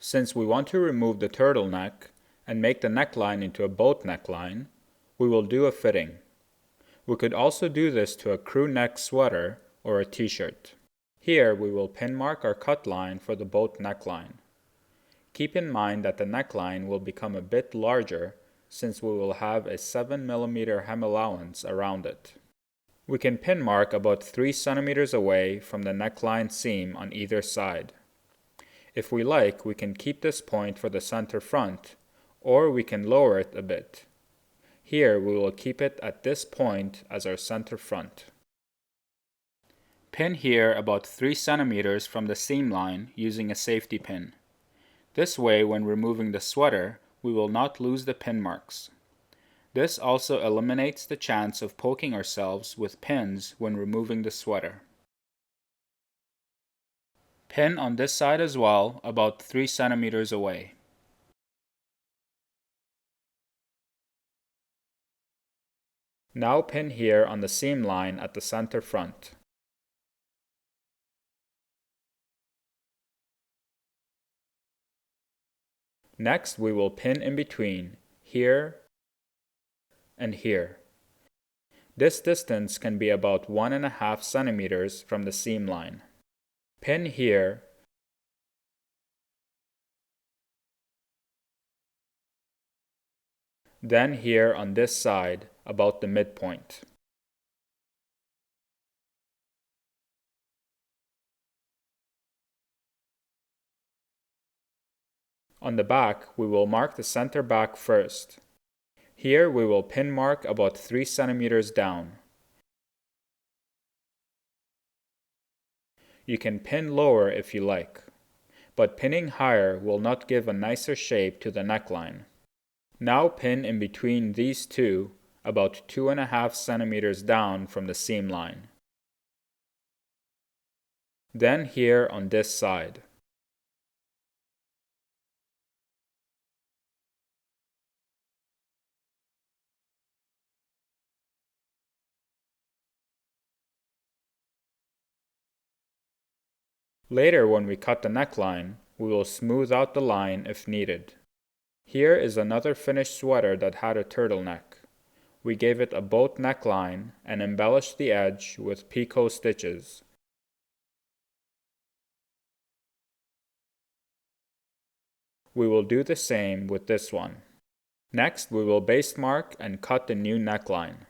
Since we want to remove the turtleneck and make the neckline into a boat neckline, we will do a fitting. We could also do this to a crew neck sweater or a t-shirt. Here we will pin mark our cut line for the boat neckline. Keep in mind that the neckline will become a bit larger since we will have a 7mm hem allowance around it. We can pin mark about 3 cm away from the neckline seam on either side. If we like, we can keep this point for the center front, or we can lower it a bit. Here we will keep it at this point as our center front. Pin here about 3 cm from the seam line using a safety pin. This way, when removing the sweater, we will not lose the pin marks. This also eliminates the chance of poking ourselves with pins when removing the sweater. Pin on this side as well, about 3 cm away. Now pin here on the seam line at the center front. Next, we will pin in between, here and here. This distance can be about 1.5 centimeters from the seam line. Pin here then here on this side, about the midpoint. On the back, we will mark the center back first. Here we will pin mark about 3 centimeters down. You can pin lower if you like, but pinning higher will not give a nicer shape to the neckline. Now pin in between these two, about 2.5 centimeters down from the seam line. Then here on this side. Later, when we cut the neckline, we will smooth out the line if needed. Here is another finished sweater that had a turtleneck. We gave it a boat neckline and embellished the edge with picot stitches. We will do the same with this one. Next, we will baste mark and cut the new neckline.